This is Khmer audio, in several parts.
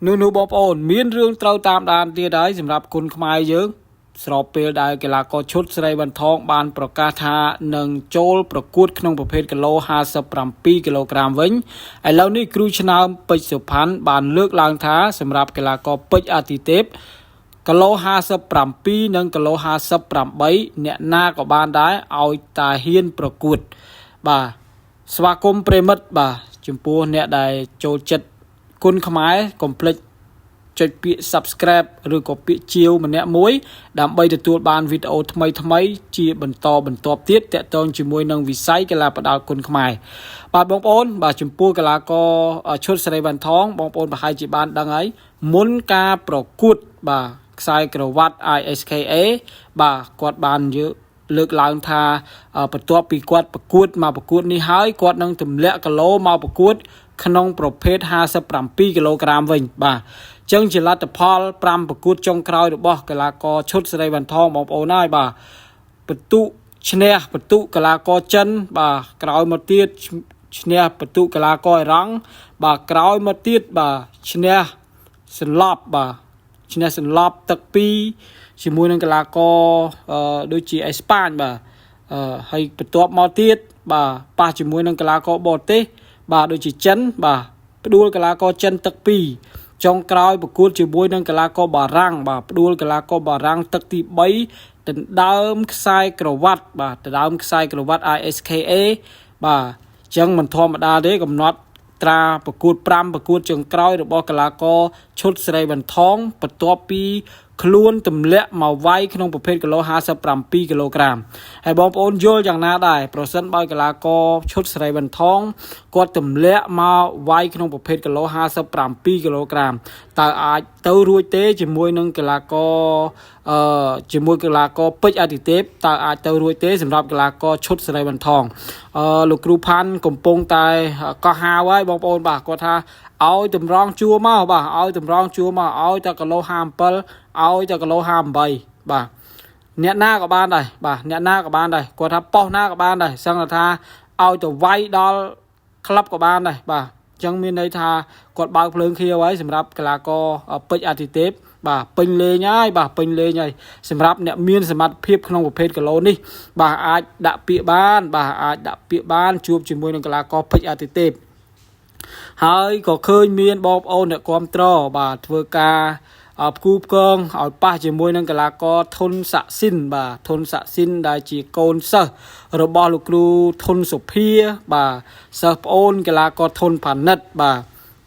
នោះបងប្អូនមានរឿងត្រូវតាមដានទៀតហើយសម្រាប់គុណខ្មែរយើងស្របពេលដែលកីឡាករឈុតស្រីវណ្ណថងបានប្រកាសថានឹងចូលប្រកួតក្នុងប្រភេទគីឡូ57គីឡូក្រាមវិញឥឡូវនេះគ្រូឆ្នើមពេជ្រសុផាន់បានលើកឡើងថាសម្រាប់កីឡាករពេជ្រអាទិទេពគីឡូ57និងគីឡូ58អ្នកណាក៏បានដែរឲ្យតាហ៊ានប្រកួតបាទស្វាគមន៍ប្រិមិត្តបាទចំពោះអ្នកដែលចូលចិត្តគុណខ្មែរកុំភ្លេចចុចពាក្យ Subscribe ឬក៏ពាក្យជាវម្នាក់មួយដើម្បីទទួលបានវីដេអូថ្មីជាបន្តបន្ទាប់ទៀតទាក់ទងជាមួយនឹងវិស័យកីឡាផ្ដាល់គុណខ្មែរបាទបងប្អូនបាទចំពោះកីឡាករឈុតស្រីវណ្ណថងបងប្អូនប្រហែលជាបានដឹងហើយមុនការប្រកួតបាទខ្សែក្រវ៉ាត់ ISKA បាទគាត់បានលើកឡើងថាបន្ទាប់ពីគាត់ប្រកួតមកប្រកួតនេះហើយគាត់នឹងទម្លាក់គីឡូមកប្រកួតក្នុងប្រភេទ57គីឡូក្រាមវិញបាទចឹងជាលទ្ធផល5ប្រកួតចុងក្រោយរបស់កីឡាករឈុតស្រីវណ្ណថងបងប្អូនហើយបាទបន្ទុឈ្នះបន្ទុកីឡាករចិនបាទក្រោយមកទៀតឈ្នះបន្ទុកីឡាករអ៊ីរ៉ង់បាទក្រោយមកទៀតបាទឈ្នះសន្លប់បាទឈ្នះសន្លប់ទឹក2ជាមួយនឹងកីឡាករដូចជាអេស្ប៉ាញបាទហើយបន្ទាប់មកទៀតបាទប៉ះជាមួយនឹងកីឡាករបរទេសបាទដូចជាចិនបាទផ្ដួលកីឡាករចិនទឹក2ចុងក្រោយប្រកួតជាមួយនឹងកីឡាករបារាំងបាទផ្ដួលកីឡាករបារាំងទឹកទី3ដណ្ដើមខ្សែក្រវ៉ាត់បាទដណ្ដើមខ្សែក្រវ៉ាត់ ISKA បាទអញ្ចឹងមិនធម្មតាទេកំណត់ត្រាប្រកួត5ប្រកួតចុងក្រោយរបស់កីឡាករឈុតស្រីវណ្ណថងបន្ទាប់ពីខ្លួនទម្លាក់មកវាយក្នុងប្រភេទគីឡូ57គីឡូក្រាមហើយបងប្អូនយល់យ៉ាងណាដែរប្រសិនបើកីឡាករឈុតស្រីវណ្ណថងគាត់ទម្លាក់មកវាយក្នុងប្រភេទគីឡូ57គីឡូក្រាមតើអាចទៅរួចទេជាមួយនឹងកីឡាករជាមួយកីឡាករពេជ្រអាទិទេពតើអាចទៅរួចទេសម្រាប់កីឡាករឈុតស្រីវណ្ណថងលោកគ្រូផាន់កំពុងតែកោះហៅហើយបងប្អូនបាទគាត់ថាឲ្យតម្រង់ជួរមកបាទឲ្យតម្រង់ជួរមកឲ្យតែគីឡូ57ឲ្យតែគីឡូ58បាទអ្នកណាក៏បានដែរបាទអ្នកណាក៏បានដែរគាត់ថាប៉ោះណាក៏បានដែរសឹងថាឲ្យទៅវាយដល់ក្លឹបក៏បានដែរបាទអញ្ចឹងមានន័យថាគាត់បើកភ្លើងខៀវហើយសម្រាប់កីឡាករពេជ្រអាទិទេពបាទពេញលេងហើយបាទពេញលេងហើយសម្រាប់អ្នកមានសមត្ថភាពក្នុងប្រភេទគីឡូនេះបាទអាចដាក់ពាក្យបានបាទអាចដាក់ពាក្យបានជួបជាមួយនឹងកីឡាករពេជ្រអាទិទេពហើយក៏ឃើញមានបងប្អូនអ្នកគាំទ្របាទធ្វើការផ្គូផ្គងឲ្យប៉ះជាមួយនឹងកីឡាករធុនស័ក្តិសិនបាទធុនស័ក្តិសិនដែលជាកូនសិស្សរបស់លោកគ្រូធុនសុភាបាទសិស្សប្អូនកីឡាករធុនផានិតបាទ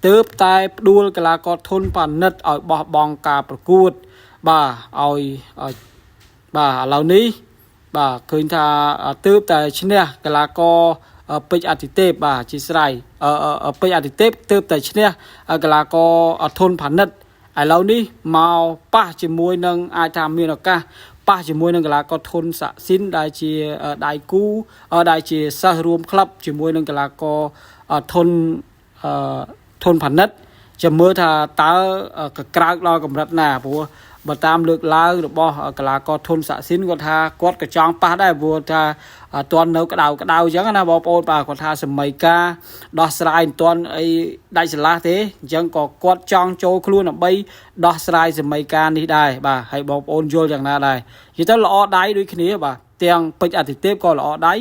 ទើបតែផ្ដួលកីឡាករធុនផានិតឲ្យបោះបង់ការប្រកួតបាទឲ្យបាទឥឡូវនេះបាទឃើញថាទើបតែឈ្នះកីឡាករពេជ្រអាទិទេពបាទជាស្រ័យពេជ្រអាទិទេពទើបតែឈ្នះកីឡាករធុនផានិតឥឡូវនេះមកប៉ះជាមួយនឹងអាចថាមានឱកាសប៉ះជាមួយនឹងកីឡាករធុនស័ក្តិសិនដែលជាដៃគូដែលជាសិស្សរួមក្លឹបជាមួយនឹងកីឡាករធុនផានិតចាំមើលថាតើកក្រើកដល់កម្រិតណាព្រោះបើតាមលើកឡើងរបស់កីឡាករធុនស័ក្តិសិនគាត់ថាគាត់ក៏ចង់ប៉ះដែរព្រោះថាអត់ទាន់នៅក្តៅអញ្ចឹងណាបងប្អូនបាទគាត់ថាសម័យការដោះស្រាយមិនទាន់អីដាច់ស្រឡះទេអញ្ចឹងក៏គាត់ចង់ចូលខ្លួនដើម្បីដោះស្រាយសម័យការនេះដែរបាទហើយបងប្អូនយល់យ៉ាងណាដែរនិយាយទៅល្អដៃដូចគ្នាបាទទាំងពេជ្រអាទិទេពក៏ល្អដៃ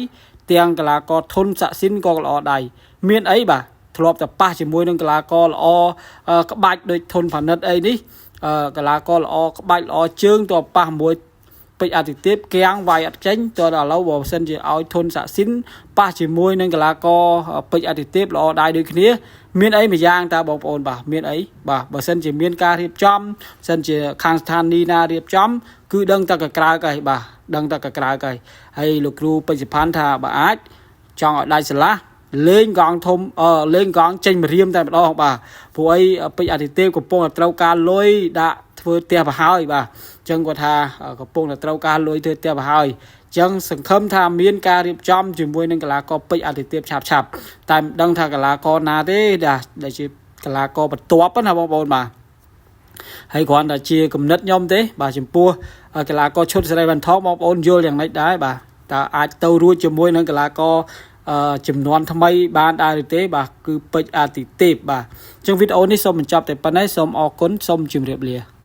ទាំងកីឡាករធុនស័ក្តិសិនក៏ល្អដៃមានអីបាទធ្លាប់តែប៉ះជាមួយនឹងកីឡាករល្អក្បាច់ដូចធុនផានិតអីនេះកីឡាករល្អក្បាច់ល្អជើងតប៉ះមួយពេជ្រអាទិទេពកៀងវាយអត់ចេញតដល់ឥឡូវបើមិនជាឲ្យធុនស័ក្តិសិនប៉ះជាមួយនឹងកីឡាករពេជ្រអាទិទេពល្អដៃដូចគ្នាមានអីមួយយ៉ាងតើបងប្អូនបាទមានអីបាទបើសិនជាមានការរៀបចំសិនជាខាងស្ថានីយ៍ណារៀបចំគឺដឹងតែកក្រើកហើយបាទដឹងតែកក្រើកហើយលោកគ្រូពេជ្រផាន់ថាបើអាចចង់ឲ្យដាច់ស្រឡះលេងកងធំលេងកងចេញមករៀមតែម្ដងបាទព្រោះអីពេជ្រអាទិទេពកំពុងតែត្រូវការលុយដាក់ធ្វើផ្ទះប្រហើយបាទអញ្ចឹងគាត់ថាកំពុងតែត្រូវការលុយធ្វើផ្ទះប្រហើយអញ្ចឹងសង្ឃឹមថាមានការរៀបចំជាមួយនឹងកីឡាករពេជ្រអាទិទេពឆាប់តែមិនដឹងថាកីឡាករណាទេដែលជាកីឡាករបន្ទាប់ណាបងប្អូនបាទហើយគ្រាន់តែជាគំនិតខ្ញុំទេបាទចំពោះកីឡាករឈុតស្រីវណ្ណថងបងប្អូនយល់យ៉ាងម៉េចដែរបាទតើអាចទៅរួចជាមួយនឹងកីឡាករ ចំនួនថ្មីបានដែរឬទេបាទគឺពេជ្រអាទិទេពបាទអញ្ចឹងវីដេអូនេះសូមបញ្ចប់តែប៉ុណ្ណេះសូមអរគុណសូមជម្រាបលា